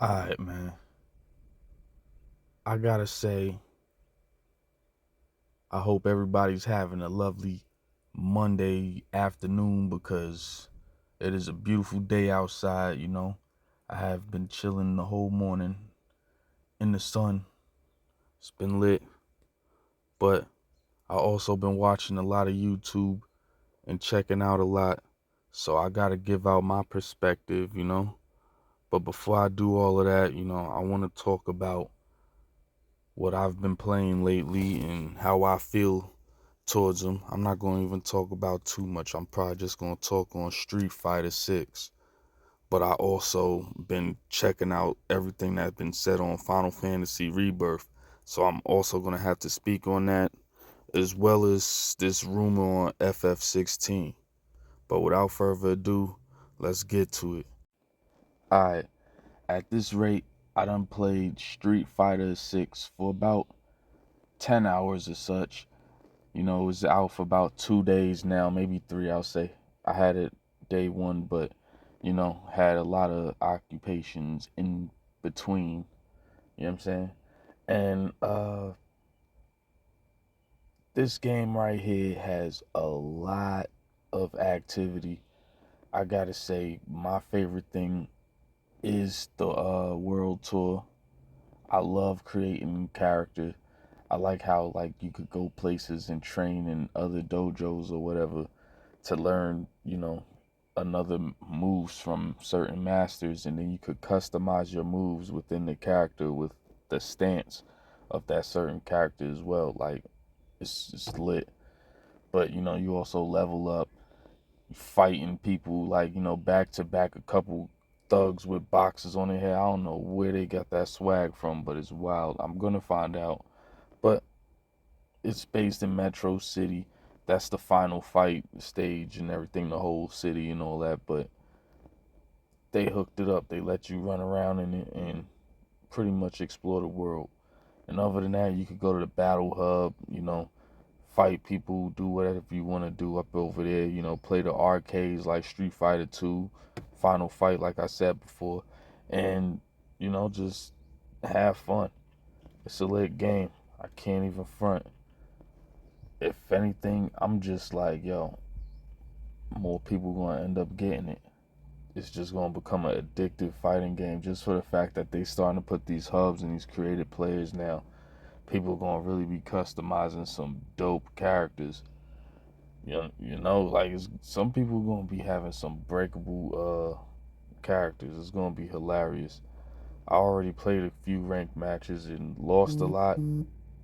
Alright, man. I gotta say, I hope everybody's having a lovely Monday afternoon because it is a beautiful day outside. I have been chilling the whole morning in the sun. It's been lit, but I also been watching a lot of YouTube and checking out a lot. So I gotta give out my perspective. But before I do all of that, I want to talk about what I've been playing lately and how I feel towards them. I'm not going to even talk about too much. I'm probably just going to talk on Street Fighter 6. But I also been checking out everything that's been said on Final Fantasy Rebirth. So I'm also going to have to speak on that as well as this rumor on FF16. But without further ado, let's get to it. Alright, at this rate, I done played Street Fighter 6 for about 10 hours or such. It was out for about 2 days now, maybe three, I'll say. I had it day one, but, had a lot of occupations in between. You know what I'm saying? And this game right here has a lot of activity. I gotta say, my favorite thing is the world tour. I love creating characters. I like how you could go places and train in other dojos or whatever to learn, another moves from certain masters, and then you could customize your moves within the character with the stance of that certain character as well. Like it's lit. But you also level up fighting people like, back to back, a couple thugs with boxes on their head. I don't know where they got that swag from, but it's wild. I'm gonna find out. But it's based in Metro City. That's the final fight stage and everything, the whole city and all that. But they hooked it up. They let you run around in it and pretty much explore the world. And other than that, you could go to the battle hub, fight people, do whatever you want to do up over there, play the arcades like Street Fighter 2, Final Fight, like I said before, and, just have fun. It's a lit game. I can't even front. If anything, I'm just like, yo, more people gonna end up getting it. It's just gonna become an addictive fighting game just for the fact that they starting to put these hubs and these creative players now. People gonna really be customizing some dope characters. Like some people gonna be having some breakable characters. It's gonna be hilarious. I already played a few ranked matches and lost a lot,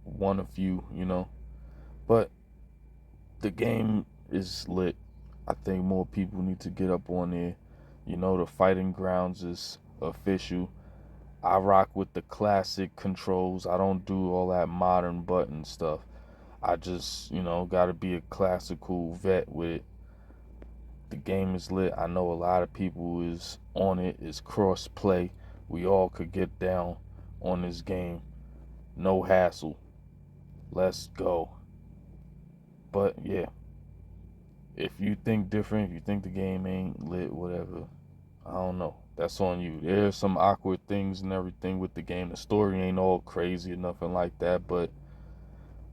won a few. But the game is lit. I think more people need to get up on there. The fighting grounds is official. I rock with the classic controls. I don't do all that modern button stuff. I just, gotta be a classical vet with it. The game is lit. I know a lot of people is on it. It's cross play. We all could get down on this game. No hassle. Let's go. But yeah, if you think different, if you think the game ain't lit, whatever, I don't know. That's on you. There's some awkward things and everything with the game. The story ain't all crazy or nothing like that, but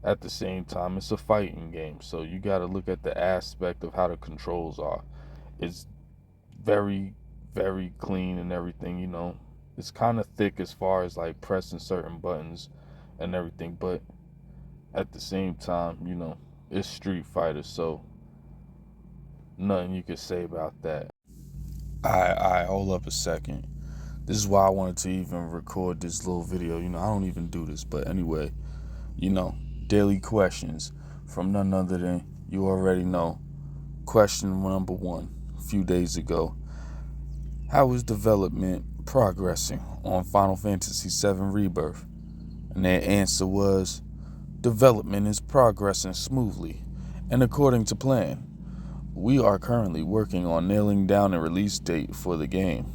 at the same time, it's a fighting game. So you got to look at the aspect of how the controls are. It's very, very clean and everything. It's kind of thick as far as like pressing certain buttons and everything, but at the same time, it's Street Fighter, so nothing you could say about that. I hold up a second. This is why I wanted to even record this little video. I don't even do this, but anyway, you know, daily questions from none other than you already know. Question number one, a few days ago. How is development progressing on Final Fantasy VII Rebirth? And their answer was, development is progressing smoothly and according to plan. We are currently working on nailing down a release date for the game.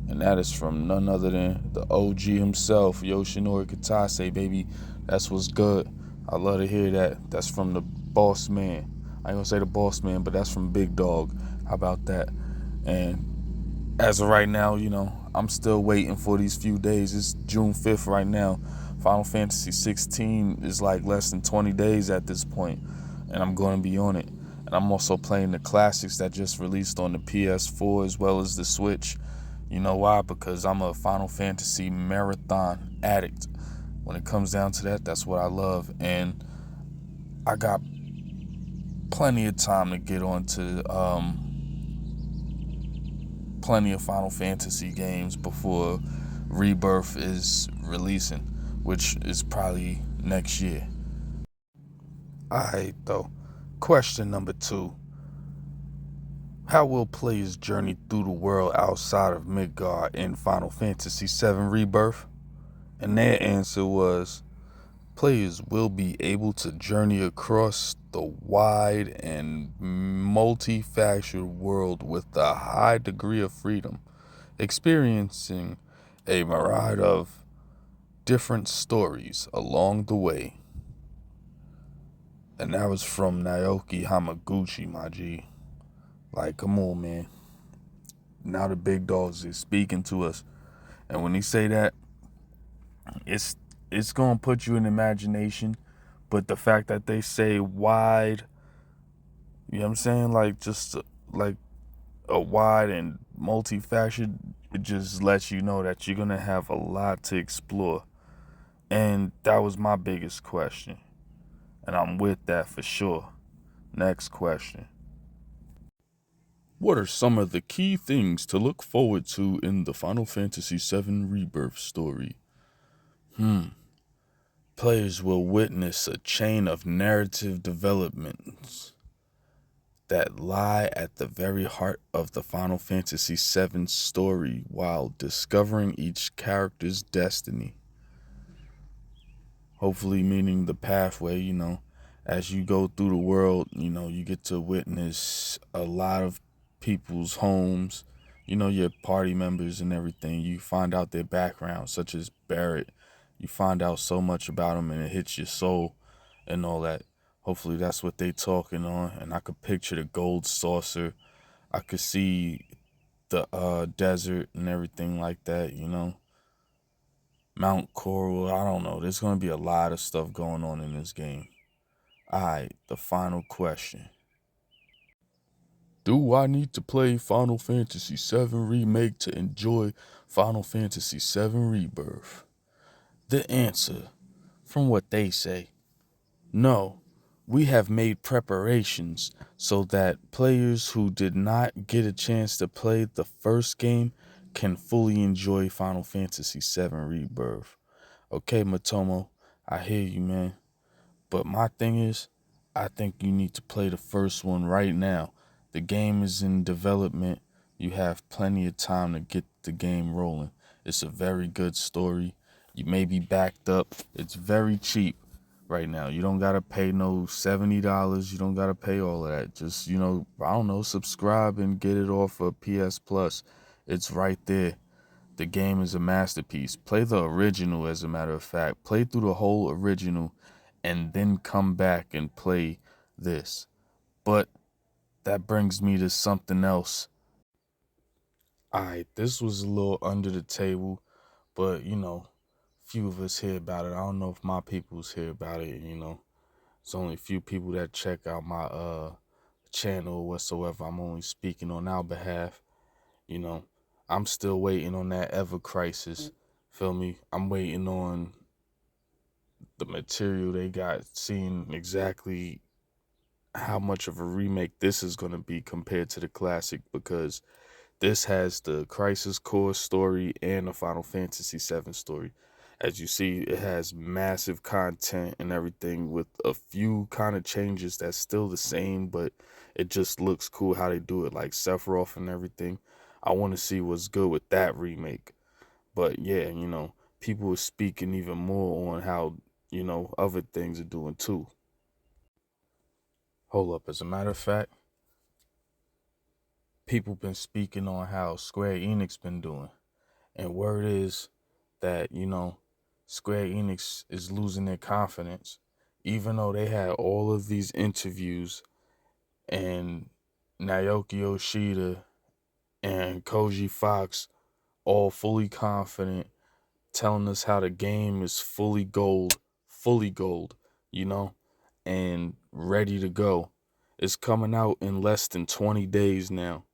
And that is from none other than the OG himself, Yoshinori Kitase, baby. That's what's good. I love to hear that. That's from the boss man. I ain't gonna say the boss man, but that's from Big Dog. How about that? And As of right now, I'm still waiting for these few days. It's June 5th right now. Final Fantasy 16 is like less than 20 days at this point, and I'm going to be on it. And I'm also playing the classics that just released on the PS4 as well as the Switch. You know why? Because I'm a Final Fantasy marathon addict. When it comes down to that, that's what I love. And I got plenty of time to get on to plenty of Final Fantasy games before Rebirth is releasing, which is probably next year. Alright, though. Question number 2. How will players journey through the world outside of Midgard in Final Fantasy VII Rebirth? And their answer was, players will be able to journey across the wide and multifaceted world with a high degree of freedom, experiencing a myriad of different stories along the way. And that was from Naoki Hamaguchi, my G. Like, come on, man. Now the big dogs is speaking to us. And when he say that, it's gonna put you in imagination. But the fact that they say wide, you know what I'm saying? Like, just like a wide and multifaceted, it just lets you know that you're gonna have a lot to explore. And that was my biggest question. And I'm with that for sure. Next question. What are some of the key things to look forward to in the Final Fantasy VII Rebirth story? Players will witness a chain of narrative developments that lie at the very heart of the Final Fantasy VII story while discovering each character's destiny. Hopefully, meaning the pathway, as you go through the world, you get to witness a lot of people's homes, your party members and everything. You find out their background, such as Barrett. You find out so much about them and it hits your soul and all that. Hopefully that's what they talking on. And I could picture the gold saucer. I could see the desert and everything like that, Mount Coral, I don't know. There's going to be a lot of stuff going on in this game. Alright, the final question. Do I need to play Final Fantasy VII Remake to enjoy Final Fantasy VII Rebirth? The answer, from what they say, no. We have made preparations so that players who did not get a chance to play the first game can fully enjoy Final Fantasy VII Rebirth. Okay, Matomo, I hear you, man. But my thing is, I think you need to play the first one right now. The game is in development. You have plenty of time to get the game rolling. It's a very good story. You may be backed up. It's very cheap right now. You don't gotta pay no $70. You don't gotta pay all of that. Just, I don't know, subscribe and get it off of PS Plus. It's right there. The game is a masterpiece. Play the original, as a matter of fact. Play through the whole original and then come back and play this. But that brings me to something else. Alright, this was a little under the table, but few of us hear about it. I don't know if my people's hear about it, It's only a few people that check out my channel whatsoever. I'm only speaking on our behalf. I'm still waiting on that Ever Crisis. Feel me? I'm waiting on the material they got, seeing exactly how much of a remake this is going to be compared to the classic, because this has the Crisis Core story and the Final Fantasy VII story. As you see, it has massive content and everything with a few kind of changes that's still the same, but it just looks cool how they do it, like Sephiroth and everything. I want to see what's good with that remake. But yeah, people are speaking even more on how, other things are doing too. Hold up, as a matter of fact, people been speaking on how Square Enix been doing. And word is that, Square Enix is losing their confidence, even though they had all of these interviews and Naoki Yoshida and Koji Fox all fully confident, telling us how the game is fully gold, you know, and ready to go. It's coming out in less than 20 days now,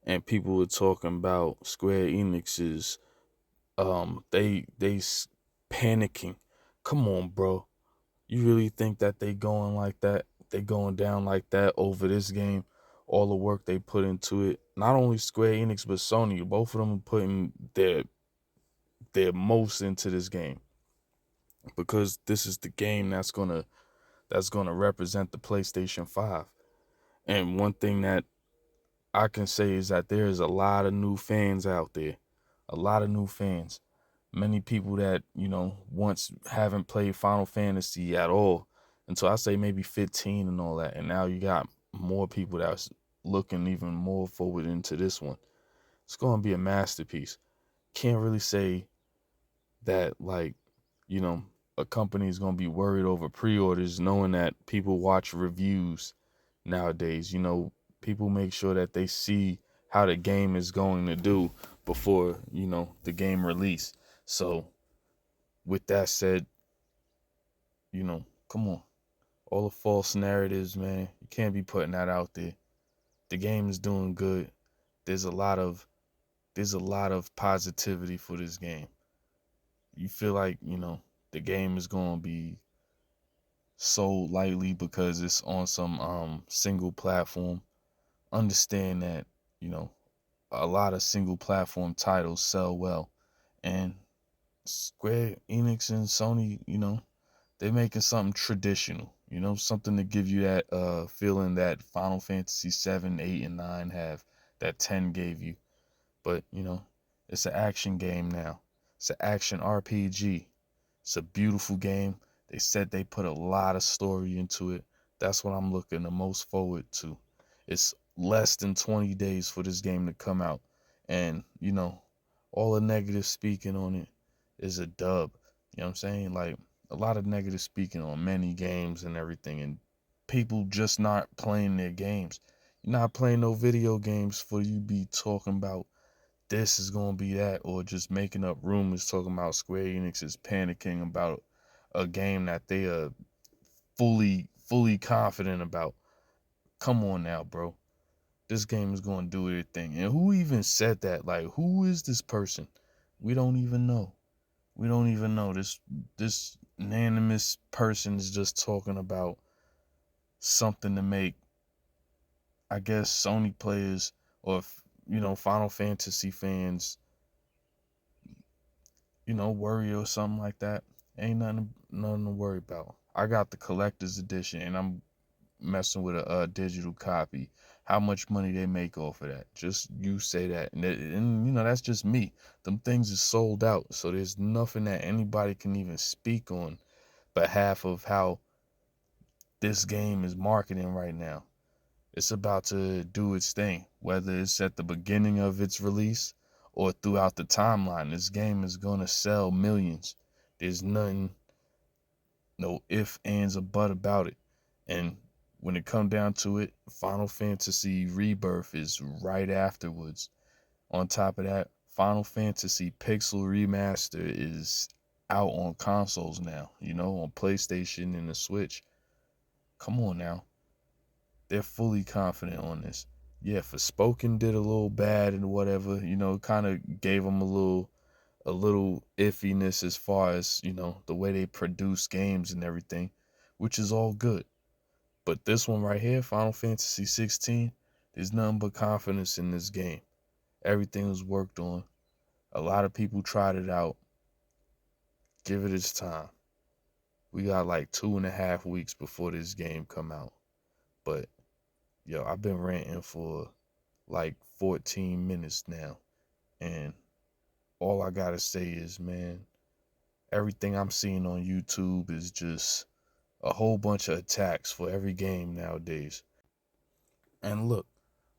and people are talking about Square Enix's panicking. Come on, bro. You really think that they going like that? They going down like that over this game? All the work they put into it. Not only Square Enix but Sony. Both of them are putting their most into this game because this is the game that's gonna represent the PlayStation 5. And one thing that I can say is that there's a lot of new fans out there. A lot of new fans. Many people that, once haven't played Final Fantasy at all until I say maybe 15 and all that. And now you got more people that's looking even more forward into this one. It's going to be a masterpiece. Can't really say that, like, you know, a company is going to be worried over pre-orders knowing that people watch reviews nowadays. People make sure that they see how the game is going to do before, the game release. So with that said, come on. All the false narratives, man, you can't be putting that out there. The game is doing good. There's a lot of positivity for this game. You feel like, the game is going to be sold lightly because it's on some single platform. Understand that, you know, a lot of single platform titles sell well, and Square Enix and Sony, they're making something traditional, something to give you that feeling that Final Fantasy 7, 8, and 9 have, that 10 gave you. But, it's an action game now. It's an action RPG. It's a beautiful game. They said they put a lot of story into it. That's what I'm looking the most forward to. It's less than 20 days for this game to come out. And, all the negative speaking on it is a dub. You know what I'm saying? Like, a lot of negative speaking on many games and everything. And people just not playing their games. You're not playing no video games for you be talking about this is going to be that, or just making up rumors talking about Square Enix is panicking about a game that they are fully confident about. Come on now, bro. This game is going to do their thing. And who even said that? Like, who is this person? We don't even know. We don't even know. This anonymous person is just talking about something to make, I guess, Sony players or, Final Fantasy fans, worry or something like that. Ain't nothing to worry about. I got the collector's edition and I'm messing with a digital copy. How much money they make off of that? Just you say that, and that's just me. Them things is sold out, so there's nothing that anybody can even speak on behalf of how this game is marketing right now. It's about to do its thing, whether it's at the beginning of its release or throughout the timeline. This game is gonna sell millions. There's nothing, no if, ands, or but about it. And when it come down to it, Final Fantasy Rebirth is right afterwards. On top of that, Final Fantasy Pixel Remaster is out on consoles now, on PlayStation and the Switch. Come on now. They're fully confident on this. Yeah, Forspoken did a little bad and whatever, kind of gave them a little iffiness as far as, the way they produce games and everything, which is all good. But this one right here, Final Fantasy 16, there's nothing but confidence in this game. Everything was worked on. A lot of people tried it out. Give it its time. We got like 2.5 weeks before this game come out. But yo, I've been ranting for like 14 minutes now. And all I gotta say is, man, everything I'm seeing on YouTube is just a whole bunch of attacks for every game nowadays. And look,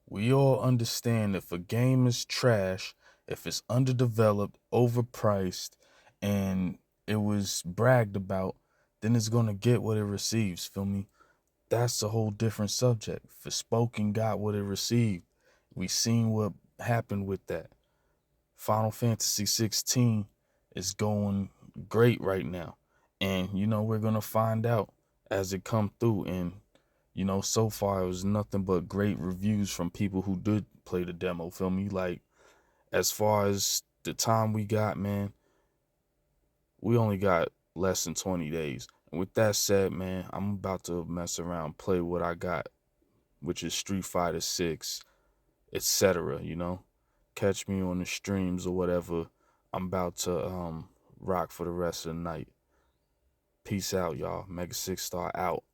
we all understand if a game is trash, if it's underdeveloped, overpriced, and it was bragged about, then it's gonna get what it receives, feel me? That's a whole different subject. Forspoken got what it received. We seen what happened with that. Final Fantasy 16 is going great right now. And we're going to find out as it come through. And so far it was nothing but great reviews from people who did play the demo. Feel me? Like, as far as the time we got, man, we only got less than 20 days. And with that said, man, I'm about to mess around, play what I got, which is Street Fighter 6, etc. Catch me on the streams or whatever. I'm about to rock for the rest of the night. Peace out, y'all. Mega Six Star out.